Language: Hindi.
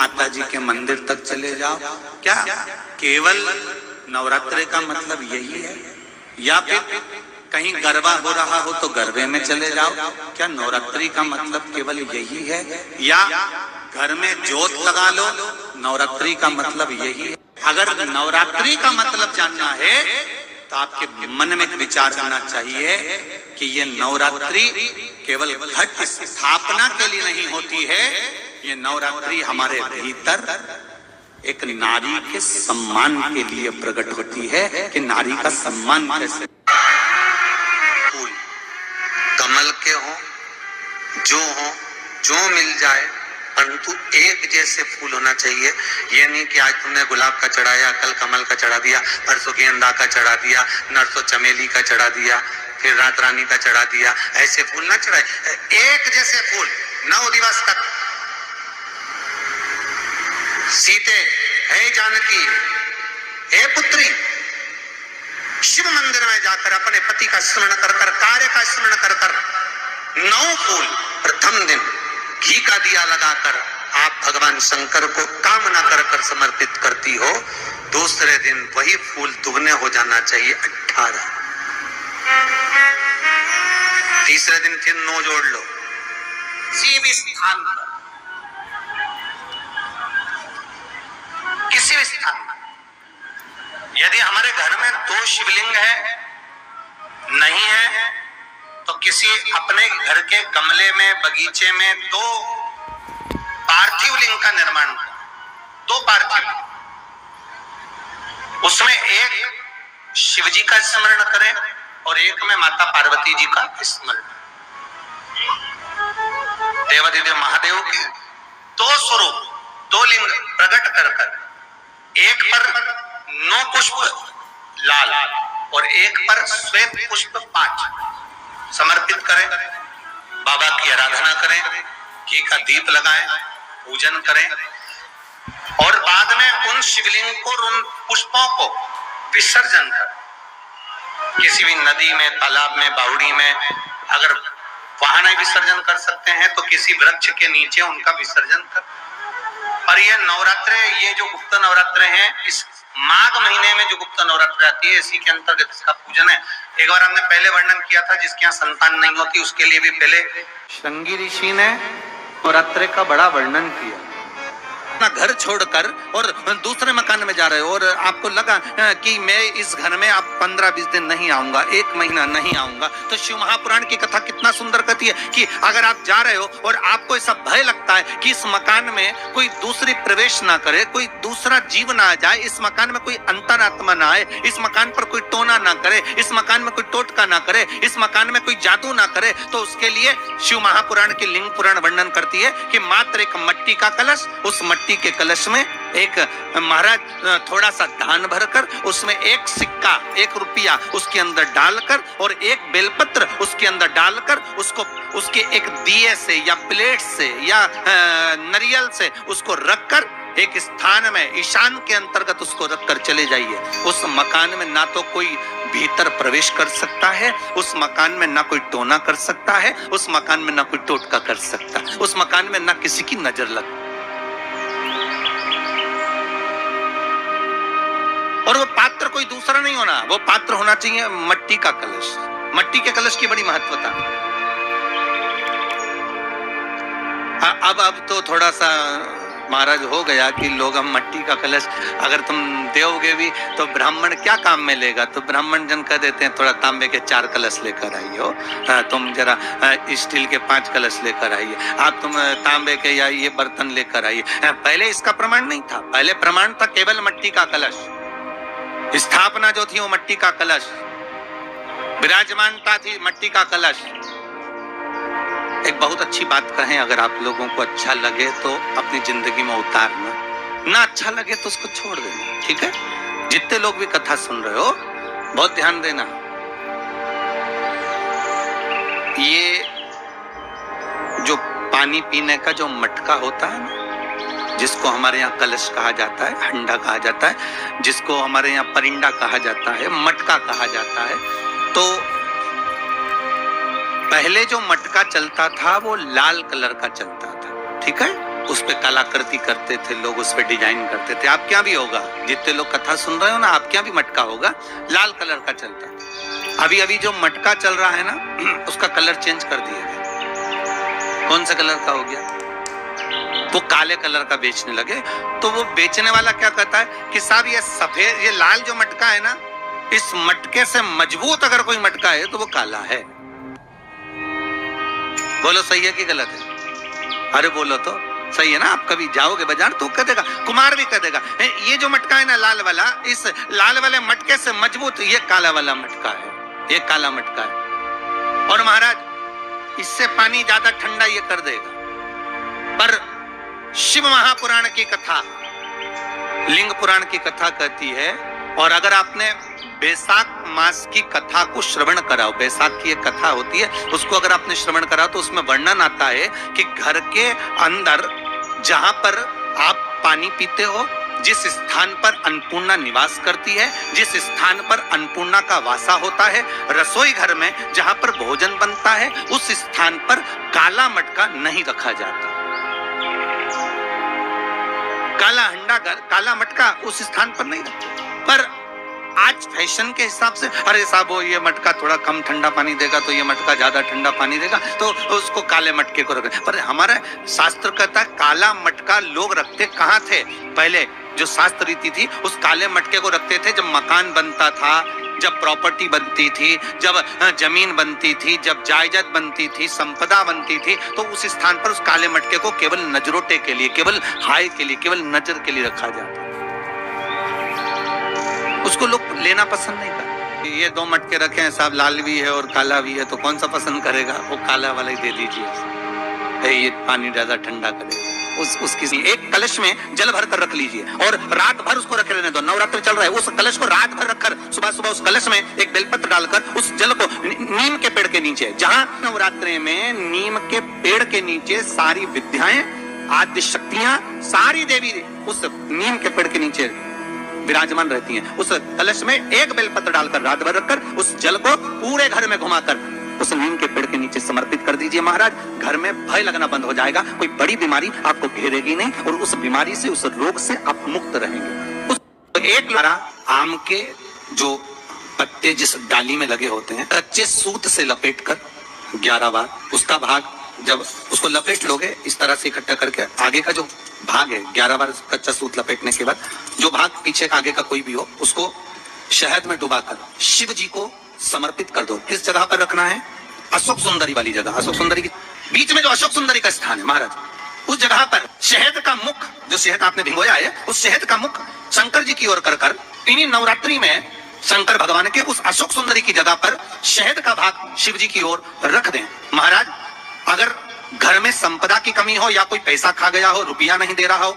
माता जी के मंदिर तक चले जाओ। क्या केवल नवरात्रि का मतलब यही है? या फिर कहीं गरबा हो रहा हो तो गरबे में चले जाओ? क्या नवरात्रि का मतलब केवल यही है? या घर में जोत लगा लो, नवरात्रि का मतलब यही है? अगर नवरात्रि का मतलब जानना है तो आपके मन में एक विचार आना चाहिए कि ये नवरात्रि केवल घट स्थापना के लिए नहीं होती है, ये नवरात्रि हमारे भीतर एक नारी के सम्मान के लिए प्रकट होती है कि नारी का सम्मान कैसे। फूल कमल के हो, जो मिल जाए, परंतु एक जैसे फूल होना चाहिए। ये नहीं कि आज तुमने गुलाब का चढ़ाया, कल कमल का चढ़ा दिया, परसों गेंदा का चढ़ा दिया, नरसों चमेली का चढ़ा दिया, फिर रात रानी का चढ़ा दिया। ऐसे फूल ना चढ़ाए, एक जैसे फूल 9 दिवस तक। सीते, हे जानकी, हे पुत्री, शिव मंदिर में जाकर अपने पति का स्मरण कर कर, कार्य का स्मरण कर कर 9 फूल प्रथम दिन घी का दिया लगाकर आप भगवान शंकर को कामना कर कर समर्पित करती हो। दूसरे दिन वही फूल दुगने हो जाना चाहिए 18। तीसरे दिन फिर 9 जोड़ लो। किसी भी स्थान पर, किसी भी स्थान पर, यदि हमारे घर में 2 शिवलिंग है, नहीं है, तो किसी अपने घर के गमले में, बगीचे में 2 पार्थिव लिंग का निर्माण करें। 2 पार्थिव, उसमें एक शिव जी का स्मरण करें और एक में माता पार्वती जी का स्मरण। देवाधिदेव महादेव के 2 स्वरूप, 2 लिंग प्रकट कर कर, एक पर 9 पुष्प लाल और एक पर श्वेत पुष्प 5 समर्पित करें। बाबा की आराधना करें, घी का दीप लगाएं, पूजन करें और बाद में उन शिवलिंग को, उन पुष्पों को विसर्जन करें। किसी भी नदी में, तालाब में, बावड़ी में, अगर वहां नहीं विसर्जन कर सकते हैं तो किसी वृक्ष के नीचे उनका विसर्जन कर। पर ये नवरात्रे, ये जो गुप्त नवरात्रे हैं, इस माघ महीने में जो गुप्त नवरात्रि आती है, इसी के अंतर्गत इसका पूजन है। एक बार हमने पहले वर्णन किया था, जिसके यहाँ संतान नहीं होती उसके लिए भी पहले श्रृंगी ऋषि ने नवरात्रि का बड़ा वर्णन किया। अपना घर छोड़कर और दूसरे मकान में जा रहे हो और आपको लगा कि मैं इस घर में अब 15-20 दिन नहीं आऊंगा, 1 महीना नहीं आऊंगा, तो शिव महापुराण की कथा कितना सुंदर कहती है कि अगर आप जा रहे हो और आपको ऐसा भय लगता है कि इस मकान में कोई दूसरी प्रवेश ना करे, कोई दूसरा जीव ना आ जाए, इस मकान में कोई अंतरात्मा ना आए, इस मकान पर कोई टोना ना करे, इस मकान में कोई टोटका ना करे, इस मकान में कोई जादू ना करे, तो उसके लिए शिव महापुराण की लिंग पुराण वर्णन करती है कि मात्र एक मिट्टी का कलश, उस मिट्टी के कलश में एक महाराज थोड़ा सा धान भरकर, उसमें 1 सिक्का, 1 रुपया उसके अंदर डालकर और 1 बेलपत्र उसके अंदर डालकर, उसको उसके एक दिए से या प्लेट से या नारियल से उसको रखकर एक स्थान में ईशान के अंतर्गत उसको रखकर चले जाइए। उस मकान में ना तो कोई भीतर प्रवेश कर सकता है, उस मकान में ना कोई टोना कर सकता है, उस मकान में ना कोई टोटका कर सकता है, उस मकान में ना किसी की नजर लग। और वो पात्र कोई दूसरा नहीं होना, वो पात्र होना चाहिए मिट्टी का कलश। मिट्टी के कलश की बड़ी महत्वता। अब तो थोड़ा सा महाराज हो गया कि लोग हम मिट्टी का कलश अगर तुम दोगे भी तो ब्राह्मण क्या काम में लेगा, तो ब्राह्मण जन कह देते हैं थोड़ा तांबे के 4 कलश लेकर आइए हो, तुम जरा स्टील के 5 कलश लेकर आइए, आप तुम तांबे के या ये बर्तन लेकर आइए। पहले इसका प्रमाण नहीं था, पहले प्रमाण था केवल मिट्टी का कलश। स्थापना जो थी वो मिट्टी का कलश, विराजमानता थी मिट्टी का कलश। एक बहुत अच्छी बात कहें, अगर आप लोगों को अच्छा लगे तो अपनी जिंदगी में उतारना, ना अच्छा लगे तो उसको छोड़ देना, ठीक है? जितने लोग भी कथा सुन रहे हो बहुत ध्यान देना। ये जो पानी पीने का जो मटका होता है ना, जिसको हमारे यहाँ कलश कहा जाता है, हंडा कहा जाता है, जिसको हमारे यहाँ परिंडा कहा जाता है, मटका कहा जाता है, तो पहले जो मटका चलता था वो लाल कलर का चलता था, ठीक है? उस पे कलाकृति करते थे लोग, उस पे डिजाइन करते थे। आपके यहाँ भी होगा, जितने लोग कथा सुन रहे हो ना, आपके यहाँ भी मटका होगा, लाल कलर का चलता है। अभी अभी जो मटका चल रहा है ना, उसका कलर चेंज कर दिया गया। कौन सा कलर का हो गया? वो काले कलर का बेचने लगे। तो वो बेचने वाला क्या कहता है कि साहब ये सफेद, ये लाल जो मटका है ना, इस मटके से मजबूत अगर कोई मटका है तो वो काला है। बोलो सही है कि गलत है? अरे बोलो तो सही है ना। आप कभी जाओगे बाजार तो कह देगा, कुमार भी कह देगा, ये जो मटका है ना लाल वाला, इस लाल वाले मटके से मजबूत ये काला वाला मटका है, ये काला मटका है। और महाराज इससे पानी ज्यादा ठंडा ये कर देगा। पर शिव महापुराण की कथा, लिंग पुराण की कथा कहती है, और अगर आपने बैसाख मास की कथा को श्रवण कराओ, बैसाख की एक कथा होती है, उसको अगर आपने श्रवण कराओ तो उसमें वर्णन आता है कि घर के अंदर जहां पर आप पानी पीते हो, जिस स्थान पर अन्नपूर्णा निवास करती है, जिस स्थान पर अन्नपूर्णा का वासा होता है, रसोई घर में जहां पर भोजन बनता है, उस स्थान पर काला मटका नहीं रखा जाता। काला हंडा, काला मटका उस स्थान पर नहीं रखते। पर आज फैशन के हिसाब से, अरे साहब वो ये मटका थोड़ा कम ठंडा पानी देगा तो ये मटका ज्यादा ठंडा पानी देगा, तो उसको काले मटके को रखे। पर हमारा शास्त्र कहता है काला मटका लोग रखते कहाँ थे? पहले जो शास्त्र रीति थी, उस काले मटके को रखते थे जब मकान बनता था, जब प्रॉपर्टी बनती थी, जब जमीन बनती थी, जब जायदाद बनती थी, संपदा बनती थी, तो उस स्थान पर उस काले मटके को केवल नजरोटे के लिए, केवल हाय के लिए, केवल नजर के लिए रखा जाता। उसको लोग लेना पसंद नहीं करते। ये दो मटके रखे हैं साहब, लाल भी है और काला भी है, तो कौन सा पसंद करेगा? वो काला वाला ही दे दीजिए, ये पानी ज्यादा ठंडा करेगा। उसकी एक कलश में जल भर कर रख लीजिए और रात भर उसको रखे रहने दो। नवरात्र चल रहा है, उस कलश को रात भर रखकर सुबह सुबह उस कलश में एक बेलपत्र डालकर उस जल को नीम के पेड़ के नीचे, जहां नवरात्रि में नीम के पेड़ के नीचे सारी विद्याएं, आद्य शक्तियां, सारी देवी उस नीम के पेड़ के नीचे विराजमान रहती हैं। उस कलश में एक बेलपत्र डालकर रात भर रखकर उस जल को पूरे घर में घुमाकर उस नीम के पेड़ के नीचे समर्पित कर दीजिए। महाराज घर में भय लगना बंद हो जाएगा, कोई बड़ी बीमारी आपको घेरेगी नहीं और उस बीमारी से, उस रोग से आप मुक्त रहेंगे। उस एक लारा आम के जो पत्ते जिस डाली में लगे होते हैं, कच्चे सूत से लपेटकर 11 बार उसका भाग, जब उसको लपेट लोगे इस तरह से इकट्ठा करके, आगे का जो भाग है 11 बार कच्चा सूत लपेटने के बाद जो भाग पीछे का आगे का कोई भी हो, उसको शहद में डुबाकर शिव जी को समर्पित कर दो। किस जगह पर रखना है? अशोक सुंदरी वाली जगह। अशोक सुंदरी के बीच में जो अशोक सुंदरी का स्थान है महाराज, उस जगह पर शहद का मुख, जो शहद आपने भिगोया है, उस शहद का मुख शंकर जी की ओर कर कर इन्हीं नवरात्रि में शंकर भगवान के उस अशोक सुंदरी की जगह पर शहद का भाग शिव जी की ओर रख दें। महाराज अगर घर में संपदा की कमी हो या कोई पैसा खा गया हो, रुपया नहीं दे रहा हो,